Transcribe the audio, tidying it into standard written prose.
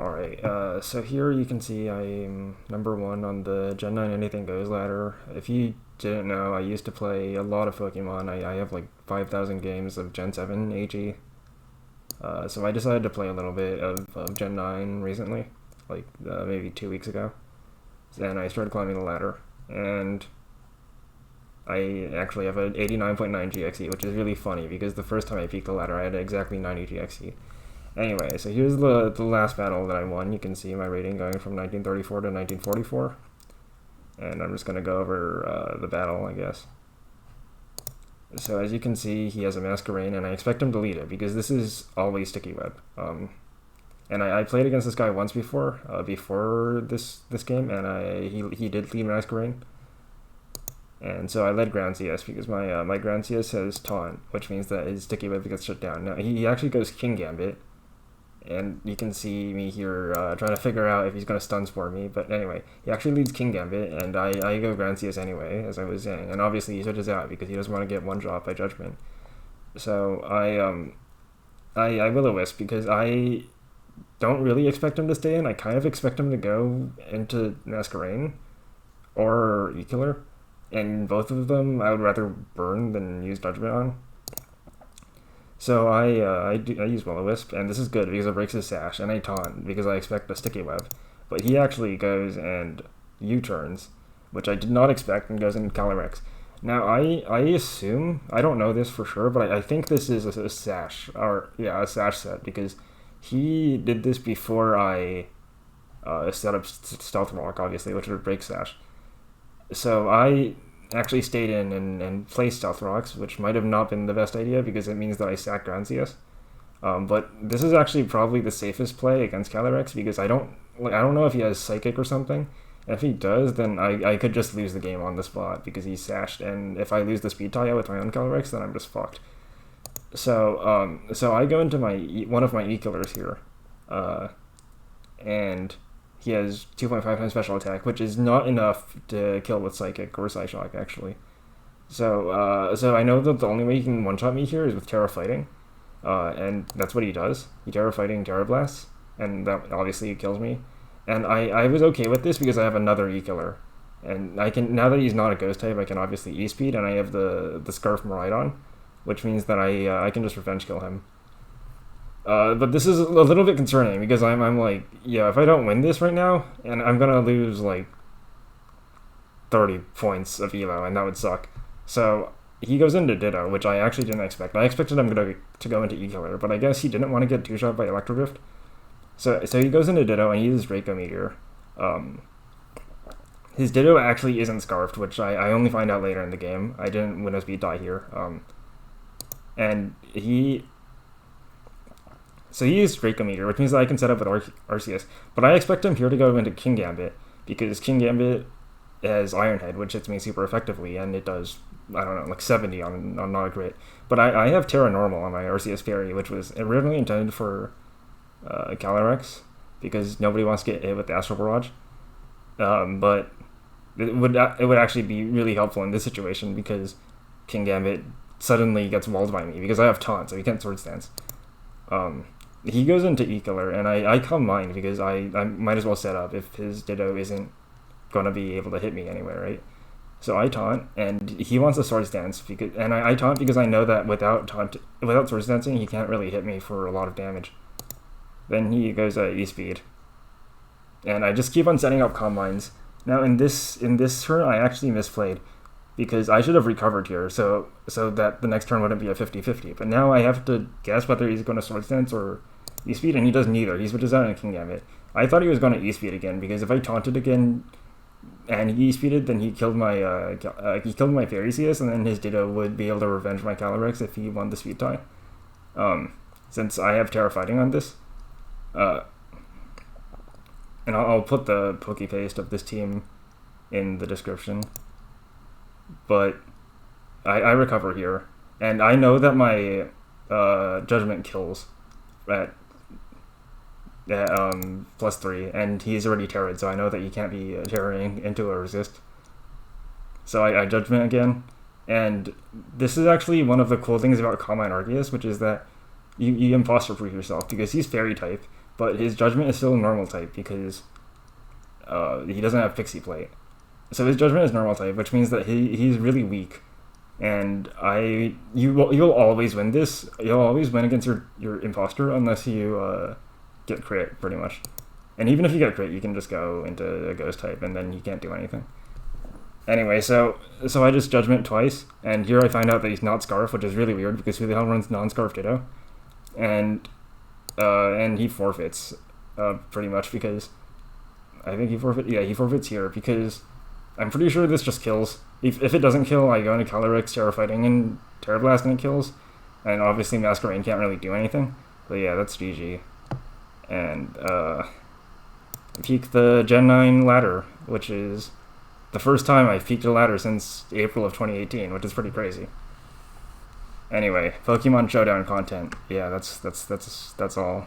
Alright, so here you can see I'm number one on the Gen 9 Anything Goes ladder. If you didn't know, I used to play a lot of Pokemon. I have like 5,000 games of Gen 7 AG. So I decided to play a little bit of Gen 9 recently, like maybe 2 weeks ago. And I started climbing the ladder. And I actually have an 89.9 GXE, which is really funny because the first time I peaked the ladder, I had exactly 90 GXE. Anyway, so here's the last battle that I won. You can see my rating going from 1934 to 1944. And I'm just going to go over the battle, I guess. So as you can see, he has a Masquerain, and I expect him to lead it, because this is always Sticky Web. And I played against this guy once before this game, and he did lead Masquerain. And so I led Ground CS, because my Ground CS has Taunt, which means that his Sticky Web gets shut down. Now, he actually goes King Gambit, and you can see me here trying to figure out if he's going to stun spore me. But anyway, he actually leads King Gambit, and I go Ground CS anyway, as I was saying. And obviously he switches out because he doesn't want to get one drop by Judgment. So I Will-O-Wisp because I don't really expect him to stay in. I kind of expect him to go into Masquerain or E-Killer. And both of them I would rather burn than use Judgment on. So I use Will-O-Wisp, and this is good because it breaks his sash, and I taunt because I expect a Sticky Web. But he actually goes and U-turns, which I did not expect, and goes into Calyrex. Now I assume, I don't know this for sure, but I think this is a sash, a sash set, because he did this before I set up Stealth Rock, obviously, which would break sash. So I actually stayed in and played Stealth Rocks, which might have not been the best idea because it means that I sack Ground CS. But this is actually probably the safest play against Calyrex because I don't know if he has Psychic or something. And if he does, then I could just lose the game on the spot because he's sashed. And if I lose the speed tie with my own Calyrex, then I'm just fucked. So I go into one of my E-Killers here, and he has 2.5 times special attack, which is not enough to kill with Psychic or Psyshock, actually. So I know that the only way he can one-shot me here is with Terra Fighting, and that's what he does. He Terra Fighting Terra Blasts, and that obviously kills me. And I was okay with this because I have another E-Killer. And I can, now that he's not a Ghost type, I can obviously E-Speed, and I have the Scarf Miraidon, which means that I can just Revenge Kill him. But this is a little bit concerning because I'm like, yeah, if I don't win this right now, and I'm gonna lose like 30 points of Elo, and that would suck. So he goes into Ditto, which I actually didn't expect. I expected him to go into E-Killer, but I guess he didn't want to get two-shot by Electro Drift. So he goes into Ditto and he uses Draco Meteor. His Ditto actually isn't Scarfed, which I only find out later in the game. I didn't win a speed die here. And so he used Draco Meteor, which means that I can set up with RCS. But I expect him here to go into King Gambit, because King Gambit has Iron Head, which hits me super effectively, and it does, I don't know, like 70 on not a crit. But I have Terra Normal on my RCS Fairy, which was originally intended for Calyrex, because nobody wants to get hit with the Astral Barrage. But it would actually be really helpful in this situation, because King Gambit suddenly gets walled by me, because I have Taunt, so he can't Sword Stance. He goes into E-Killer, and I come mine because I might as well set up if his Ditto isn't going to be able to hit me anyway, right? So I taunt, and he wants a Sword Stance, and I taunt because I know that without Sword Stancing, he can't really hit me for a lot of damage. Then he goes E-Speed, and I just keep on setting up Combines. Now in this turn, I actually misplayed, because I should have recovered here, so that the next turn wouldn't be a 50-50. But now I have to guess whether he's going to Sword Stance or E-Speed, and he does neither. He switches out in King Gambit. I thought he was going to E-Speed again, because if I taunted again and he E-Speeded, then he killed my Fairy CS, and then his Ditto would be able to revenge my Calyrex if he won the speed tie. Since I have Terra Fighting on this. And I'll put the Pokepaste of this team in the description. But I recover here, and I know that my Judgment kills at +3, and he's already terrored, so I know that he can't be terroring into a resist. So I Judgment again, and this is actually one of the cool things about Calm Mind Arceus, which is that you imposter proof yourself, because he's Fairy type, but his judgment is still normal type because he doesn't have Pixie Plate. So his judgment is normal type, which means that he's really weak. And you'll always win this. You'll always win against your imposter unless you get crit, pretty much. And even if you get crit, you can just go into a ghost type, and then you can't do anything. Anyway, so I just judgment twice, and here I find out that he's not Scarf, which is really weird because who the hell runs non-Scarf Ditto? And he forfeits, pretty much because I think he forfeits here because I'm pretty sure this just kills. If it doesn't kill, I go into Calyrex, Terra Fighting, and Terra Blast, and it kills. And obviously Masquerain can't really do anything. But yeah, that's GG. And peak the Gen 9 ladder, which is the first time I've peaked a ladder since April of 2018, which is pretty crazy. Anyway, Pokemon Showdown content. Yeah, that's all.